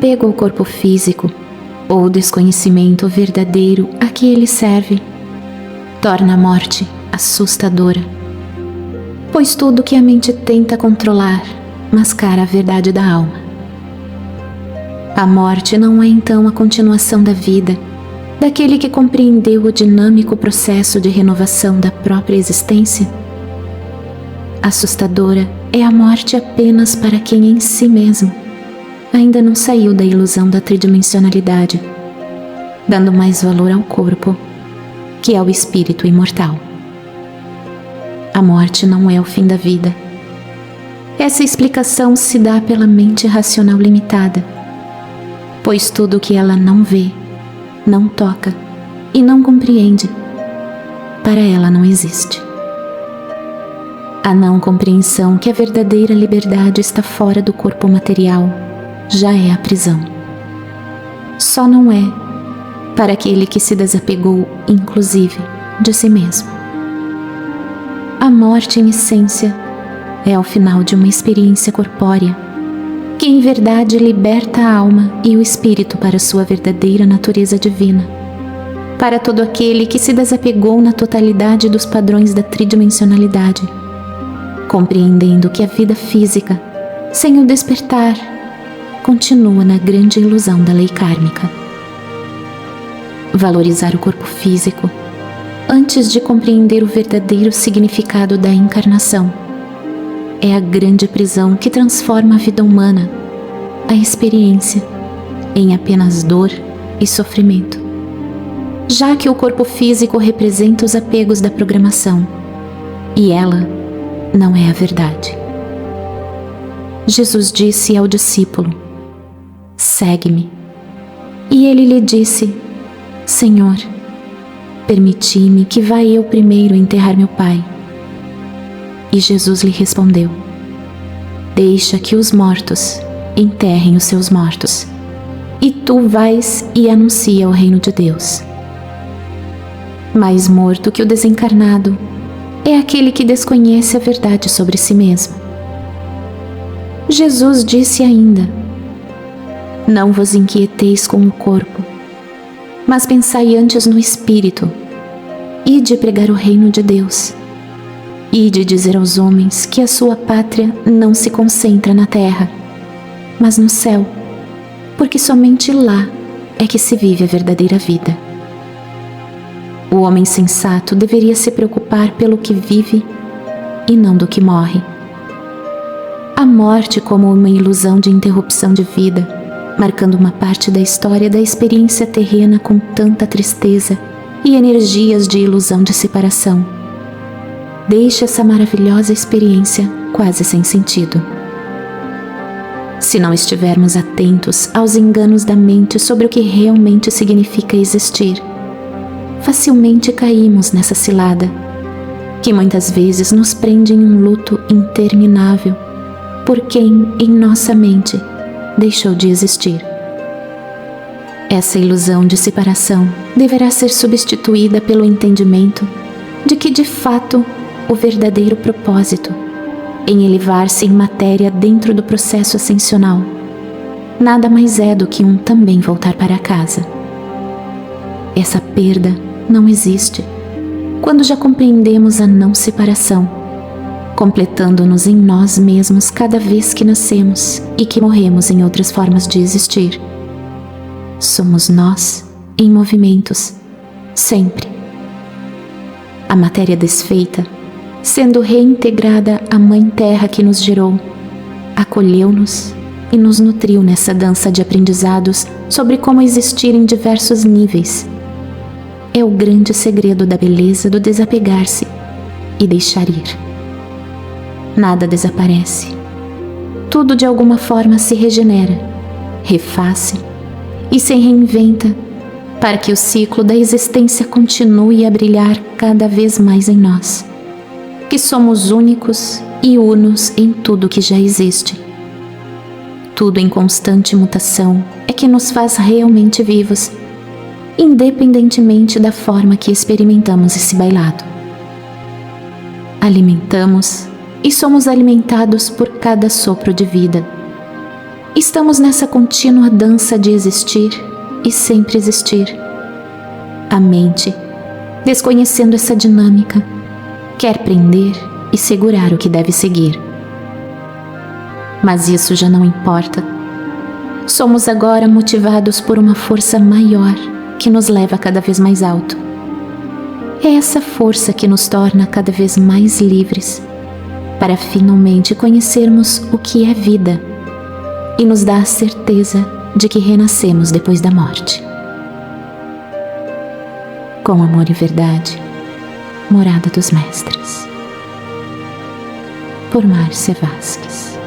apego ao corpo físico ou o desconhecimento verdadeiro a que ele serve torna a morte assustadora, pois tudo que a mente tenta controlar mascara a verdade da alma. A morte não é então a continuação da vida daquele que compreendeu o dinâmico processo de renovação da própria existência? Assustadora é a morte apenas para quem em si mesmo ainda não saiu da ilusão da tridimensionalidade, dando mais valor ao corpo que ao espírito imortal. A morte não é o fim da vida. Essa explicação se dá pela mente racional limitada, pois tudo que ela não vê, não toca e não compreende, para ela não existe. A não compreensão que a verdadeira liberdade está fora do corpo material já é a prisão. Só não é para aquele que se desapegou, inclusive, de si mesmo. A morte, em essência, é o final de uma experiência corpórea, que em verdade liberta a alma e o espírito para sua verdadeira natureza divina, para todo aquele que se desapegou na totalidade dos padrões da tridimensionalidade, compreendendo que a vida física, sem o despertar, continua na grande ilusão da lei kármica. Valorizar o corpo físico, antes de compreender o verdadeiro significado da encarnação, é a grande prisão que transforma a vida humana, a experiência, em apenas dor e sofrimento, já que o corpo físico representa os apegos da programação, e ela não é a verdade. Jesus disse ao discípulo: "Segue-me." E ele lhe disse: "Senhor, permiti-me que vá eu primeiro enterrar meu pai." E Jesus lhe respondeu: "Deixa que os mortos enterrem os seus mortos, e tu vais e anuncia o reino de Deus." Mais morto que o desencarnado é aquele que desconhece a verdade sobre si mesmo. Jesus disse ainda: "Não vos inquieteis com o corpo, mas pensai antes no espírito. Ide pregar o reino de Deus. Ide dizer aos homens que a sua pátria não se concentra na terra, mas no céu, porque somente lá é que se vive a verdadeira vida." O homem sensato deveria se preocupar pelo que vive e não do que morre. A morte como uma ilusão de interrupção de vida, marcando uma parte da história da experiência terrena com tanta tristeza e energias de ilusão de separação, deixa essa maravilhosa experiência quase sem sentido. Se não estivermos atentos aos enganos da mente sobre o que realmente significa existir, facilmente caímos nessa cilada, que muitas vezes nos prende em um luto interminável por quem, em nossa mente, deixou de existir. Essa ilusão de separação deverá ser substituída pelo entendimento de que, de fato, o verdadeiro propósito em elevar-se em matéria dentro do processo ascensional nada mais é do que também voltar para casa. Essa perda não existe quando já compreendemos a não separação, completando-nos em nós mesmos cada vez que nascemos e que morremos em outras formas de existir. Somos nós em movimentos, sempre. A matéria desfeita, sendo reintegrada à Mãe Terra que nos gerou, acolheu-nos e nos nutriu nessa dança de aprendizados sobre como existir em diversos níveis. É o grande segredo da beleza do desapegar-se e deixar ir. Nada desaparece. Tudo de alguma forma se regenera, refaz-se e se reinventa para que o ciclo da existência continue a brilhar cada vez mais em nós, que somos únicos e unos em tudo que já existe. Tudo em constante mutação é que nos faz realmente vivos, independentemente da forma que experimentamos esse bailado. Alimentamos e somos alimentados por cada sopro de vida, e Estamos nessa contínua dança de existir e sempre existir. A mente, desconhecendo essa dinâmica, quer prender e segurar o que deve seguir. Mas isso já não importa. Somos agora motivados por uma força maior que nos leva cada vez mais alto. É essa força que nos torna cada vez mais livres, para finalmente conhecermos o que é vida e nos dá a certeza de que renascemos depois da morte. Com amor e verdade, Morada dos Mestres. Por Márcia Vázquez.